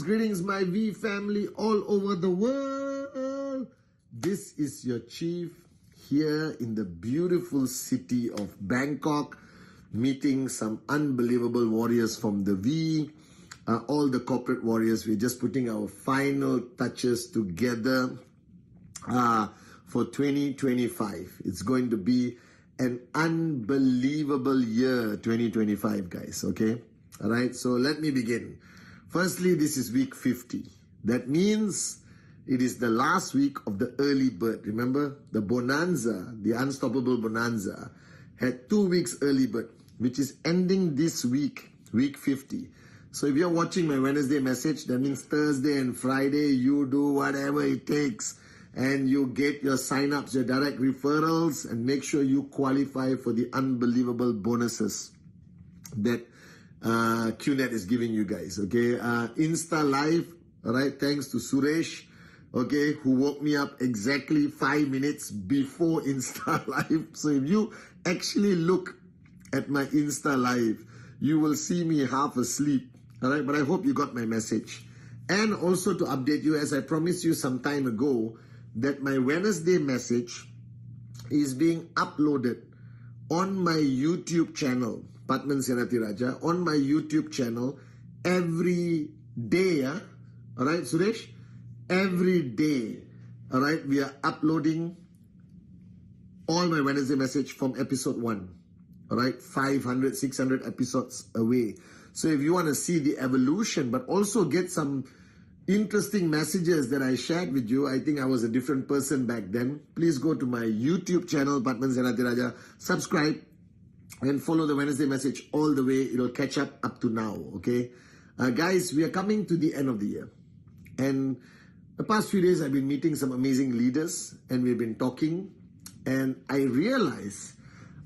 Greetings, my V family all over the world. This is your chief here in the beautiful city of Bangkok, meeting some unbelievable warriors from the V, all the corporate warriors. We're just putting our final touches together for 2025. It's going to be an unbelievable year, 2025, guys, okay? All right, so let me begin. Firstly, this is week 50. That means it is the last week of the early bird. Remember, the bonanza, the unstoppable bonanza, had 2 weeks early bird, which is ending this week, week 50. So if you're watching my Wednesday message, that means Thursday and Friday, you do whatever it takes and you get your sign-ups, your direct referrals, and make sure you qualify for the unbelievable bonuses that QNet is giving you guys, okay? Insta Live, all right, thanks to Suresh, okay, who woke me up exactly 5 minutes before Insta Live. So if you actually look at my Insta Live, you will see me half asleep, all right? But I hope you got my message. And also to update you, as I promised you some time ago, that my Wednesday message is being uploaded on my YouTube channel, Pathman Senathirajah, on my YouTube channel every day, all right, Suresh? Every day, all right, we are uploading all my Wednesday message from episode 1, all right, 500, 600 episodes away. So if you want to see the evolution, but also get some interesting messages that I shared with you, I think I was a different person back then, please go to my YouTube channel, Pathman Senathirajah, subscribe, and follow the Wednesday message all the way. It'll catch up to now, okay? Guys, we are coming to the end of the year. And the past few days, I've been meeting some amazing leaders, and we've been talking. And I realized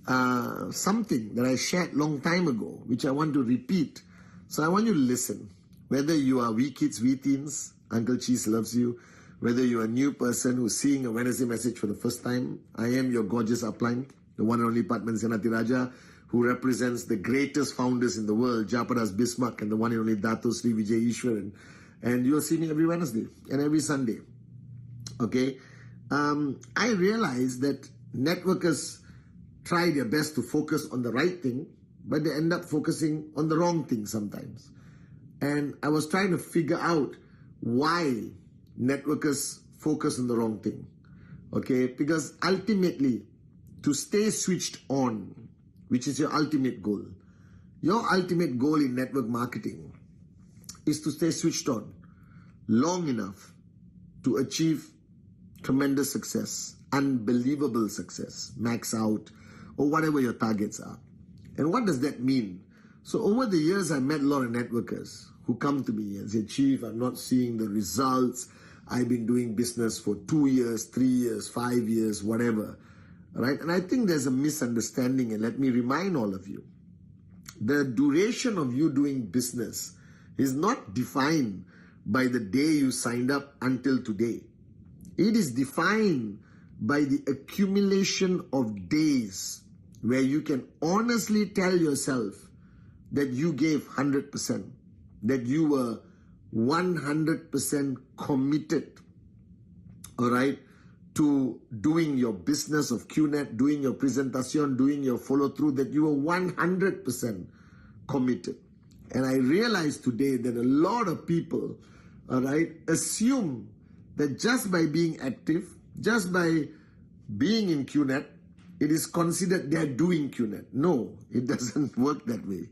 something that I shared long time ago, which I want to repeat. So I want you to listen. Whether you are wee kids, wee teens, Uncle Cheese loves you. Whether you're a new person who's seeing a Wednesday message for the first time, I am your gorgeous upline, the one and only Pathman Senathirajah, who represents the greatest founders in the world, Japadas Bismarck and the one and only Dato Sri Vijay Ishwaran. And you'll see me every Wednesday and every Sunday. Okay? I realized that networkers try their best to focus on the right thing, but they end up focusing on the wrong thing sometimes. And I was trying to figure out why networkers focus on the wrong thing. Okay? Because ultimately, to stay switched on, which is your ultimate goal. Your ultimate goal in network marketing is to stay switched on long enough to achieve tremendous success, unbelievable success, max out, or whatever your targets are. And what does that mean? So over the years, I met a lot of networkers who come to me and say, Chief, I'm not seeing the results. I've been doing business for 2 years, 3 years, 5 years, whatever. Right? And I think there's a misunderstanding, and let me remind all of you, the duration of you doing business is not defined by the day you signed up until today. It is defined by the accumulation of days where you can honestly tell yourself that you gave 100%, that you were 100% committed, all right, to doing your business of QNet, doing your presentation, doing your follow-through, that you were 100% committed. And I realized today that a lot of people, all right, assume that just by being active, just by being in QNet, it is considered they're doing QNet. No, it doesn't work that way.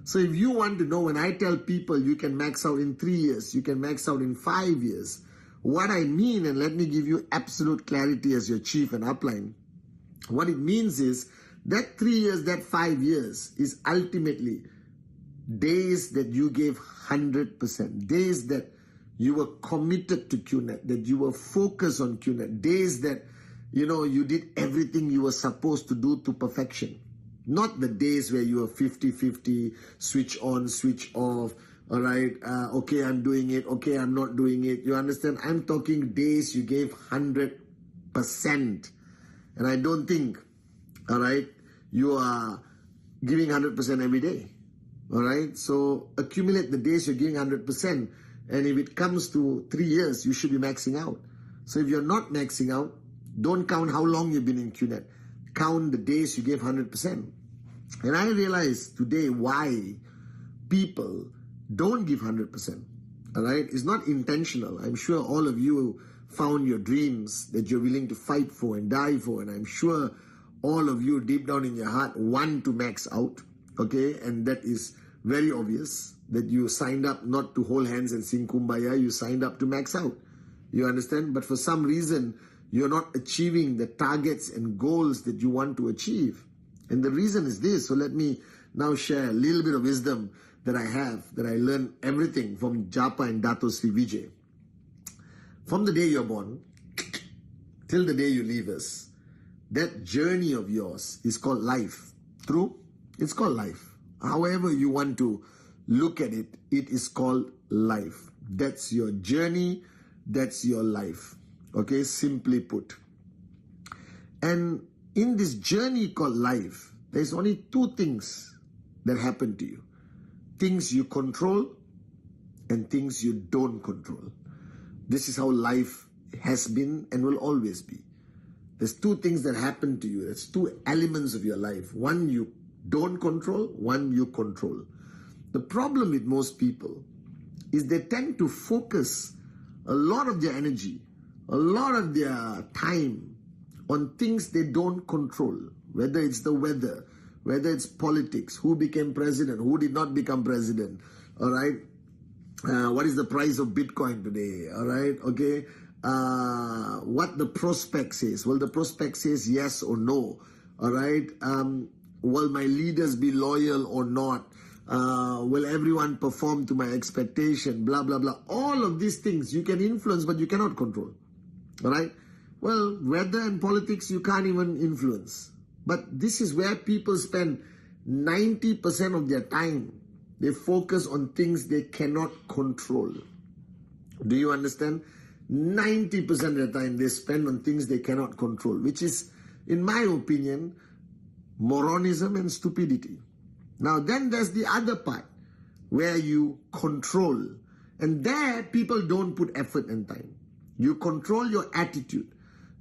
So if you want to know, when I tell people you can max out in 3 years, you can max out in 5 years, what I mean, and let me give you absolute clarity as your chief and upline, what it means is That 3 years, that 5 years is ultimately days that you gave 100%, days that you were committed to QNet, that you were focused on QNet, days that, you did everything you were supposed to do to perfection. Not the days where you were 50-50, switch on, switch off, all right, okay, I'm doing it, okay, I'm not doing it. You understand? I'm talking days you gave 100%. And I don't think, all right, you are giving 100% every day. All right, so accumulate the days you're giving 100%. And if it comes to 3 years, you should be maxing out. So if you're not maxing out, don't count how long you've been in QNet. Count the days you gave 100%. And I realize today why people don't give 100%. All right, it's not intentional. I'm sure all of you found your dreams that you're willing to fight for and die for. And I'm sure all of you deep down in your heart want to max out. Okay, and that is very obvious that you signed up not to hold hands and sing Kumbaya, you signed up to max out. You understand? But for some reason, you're not achieving the targets and goals that you want to achieve. And the reason is this. So let me now share a little bit of wisdom that I have, that I learned everything from Japa and Dato Sri Vijay. From the day you're born till the day you leave us, that journey of yours is called life. True? It's called life. However you want to look at it, it is called life. That's your journey. That's your life. Okay, simply put. And in this journey called life, there's only two things that happen to you. Things you control and things you don't control. This is how life has been and will always be. There's two things that happen to you. There's two elements of your life. One you don't control, one you control. The problem with most people is they tend to focus a lot of their energy, a lot of their time on things they don't control, whether it's the weather, whether it's politics, who became president, who did not become president, all right? What is the price of Bitcoin today, all right? Okay, what the prospect says. Well, the prospect says yes or no, all right? Will my leaders be loyal or not? Will everyone perform to my expectation? Blah, blah, blah. All of these things you can influence, but you cannot control. All right? Well, weather and politics you can't even influence. But this is where people spend 90% of their time. They focus on things they cannot control. Do you understand? 90% of the time they spend on things they cannot control, which is, in my opinion, moronism and stupidity. Now then there's the other part where you control, and there people don't put effort and time. You control your attitude,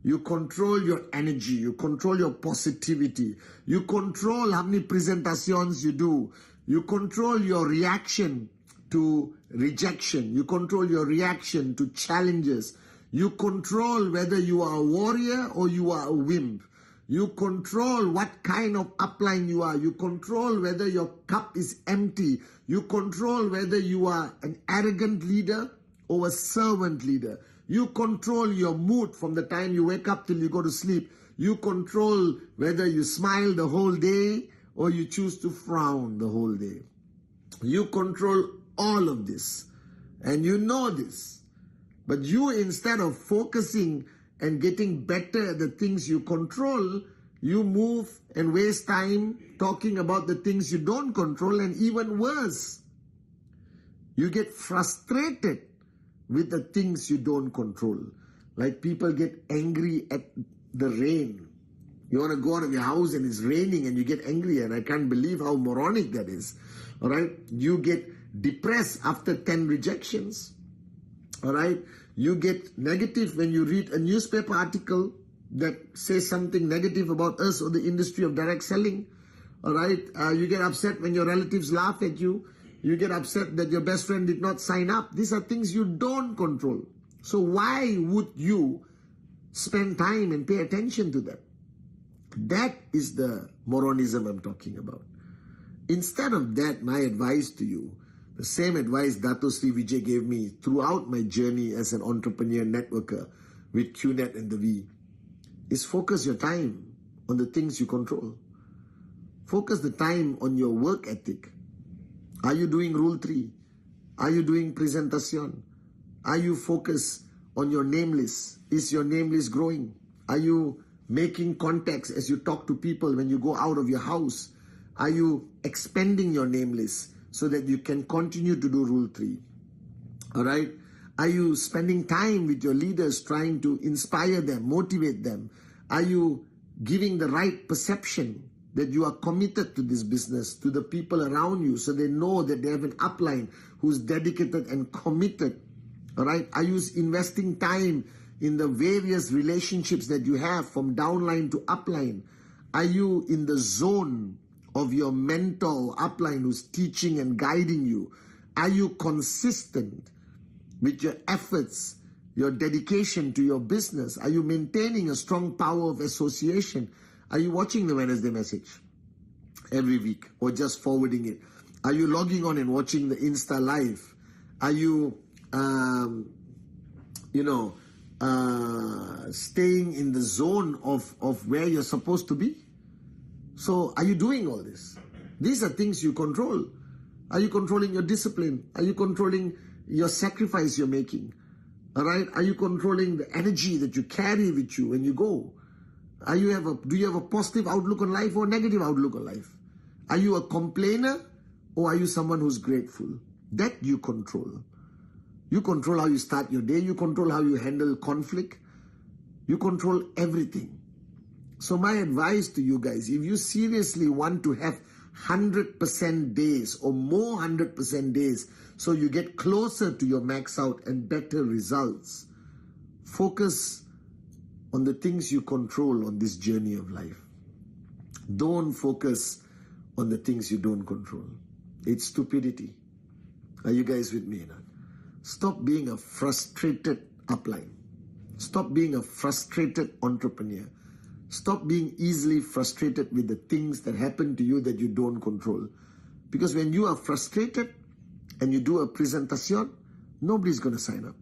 you control your energy, you control your positivity, you control how many presentations you do, you control your reaction to rejection, you control your reaction to challenges, you control whether you are a warrior or you are a wimp. You control what kind of upline you are. You control whether your cup is empty. You control whether you are an arrogant leader or a servant leader. You control your mood from the time you wake up till you go to sleep. You control whether you smile the whole day or you choose to frown the whole day. You control all of this. And you know this. But you, instead of focusing and getting better at the things you control, you move and waste time talking about the things you don't control, and even worse, you get frustrated with the things you don't control. Like people get angry at the rain. You want to go out of your house and it's raining and you get angry, and I can't believe how moronic that is. All right? You get depressed after 10 rejections. All right? You get negative when you read a newspaper article that says something negative about us or the industry of direct selling. All right? You get upset when your relatives laugh at you. You get upset that your best friend did not sign up. These are things you don't control. So why would you spend time and pay attention to them? That is the moronism I'm talking about. Instead of that, my advice to you, the same advice Dato Sri Vijay gave me throughout my journey as an entrepreneur networker with QNet and the V, is focus your time on the things you control. Focus the time on your work ethic. Are you doing Rule 3? Are you doing presentation? Are you focused on your name list? Is your name list growing? Are you making contacts as you talk to people when you go out of your house? Are you expanding your name list so that you can continue to do Rule 3? All right? Are you spending time with your leaders trying to inspire them, motivate them? Are you giving the right perception that you are committed to this business, to the people around you, so they know that they have an upline who's dedicated and committed? All right? Are you investing time in the various relationships that you have from downline to upline? Are you in the zone of your mentor upline who's teaching and guiding you? Are you consistent with your efforts, your dedication to your business? Are you maintaining a strong power of association? Are you watching the Wednesday message every week or just forwarding it? Are you logging on and watching the Insta Live? Are you, staying in the zone of where you're supposed to be? So are you doing all this? These are things you control. Are you controlling your discipline? Are you controlling your sacrifice you're making? All right? Are you controlling the energy that you carry with you when you go? Do you have a positive outlook on life or a negative outlook on life? Are you a complainer or are you someone who's grateful? That you control. You control how you start your day. You control how you handle conflict. You control everything. So my advice to you guys, if you seriously want to have 100% days or more 100% days so you get closer to your max out and better results, focus on the things you control on this journey of life. Don't focus on the things you don't control. It's stupidity. Are you guys with me now? Stop being a frustrated upline. Stop being a frustrated entrepreneur. Stop being easily frustrated with the things that happen to you that you don't control. Because when you are frustrated and you do a presentation, nobody's going to sign up.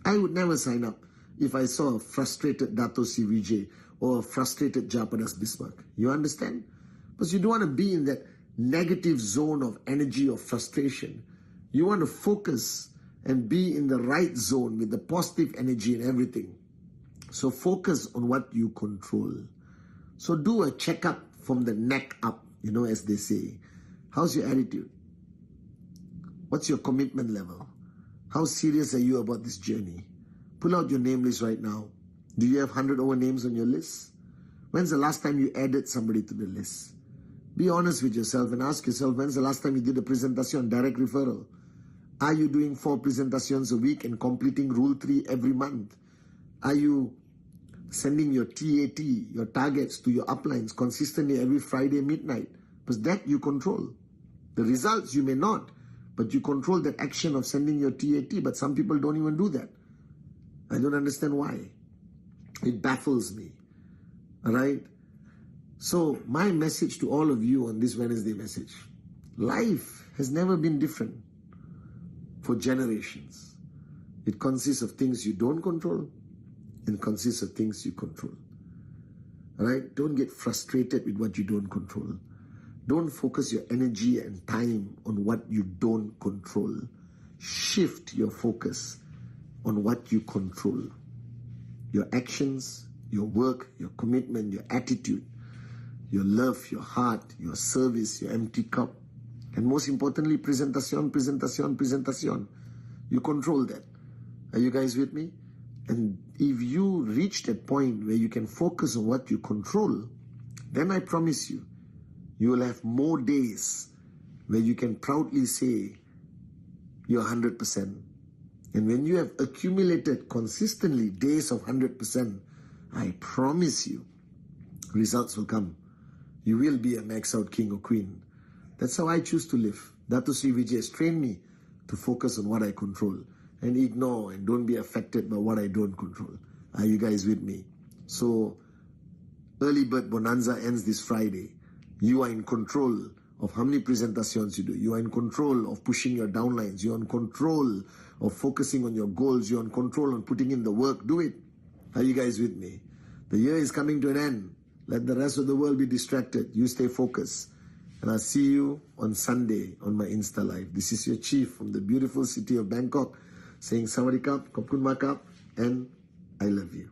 I would never sign up if I saw a frustrated Dato C. Vijay or a frustrated Japadas Bismarck. You understand? Because you don't want to be in that negative zone of energy or frustration. You want to focus and be in the right zone with the positive energy and everything. So focus on what you control. So do a checkup from the neck up, as they say. How's your attitude? What's your commitment level? How serious are you about this journey? Pull out your name list right now. Do you have 100 over names on your list? When's the last time you added somebody to the list? Be honest with yourself and ask yourself, when's the last time you did a presentation, direct referral? Are you doing 4 presentations a week and completing Rule 3 every month? Are you sending your TAT, your targets to your uplines consistently every Friday midnight? Because that you control. The results you may not, but you control that action of sending your TAT. But some people don't even do that. I don't understand why. It baffles me. All right? So my message to all of you on this Wednesday message, life has never been different for generations. It consists of things you don't control and consists of things you control. All right? Don't get frustrated with what you don't control. Don't focus your energy and time on what you don't control. Shift your focus on what you control. Your actions, your work, your commitment, your attitude, your love, your heart, your service, your empty cup. And most importantly, presentation. You control that. Are you guys with me? And if you reach that point where you can focus on what you control, then I promise you, you will have more days where you can proudly say you're 100%. And when you have accumulated consistently days of 100%, I promise you, results will come. You will be a max out king or queen. That's how I choose to live. Dato Sri Vijay has trained me to focus on what I control and ignore and don't be affected by what I don't control. Are you guys with me? So, Early Bird Bonanza ends this Friday. You are in control of how many presentations you do. You are in control of pushing your downlines. You're in control of focusing on your goals. You're in control on putting in the work. Do it. Are you guys with me? The year is coming to an end. Let the rest of the world be distracted. You stay focused. And I'll see you on Sunday on my Insta Live. This is your chief from the beautiful city of Bangkok saying Sawadee Kap, Kopkun Makap, and I love you.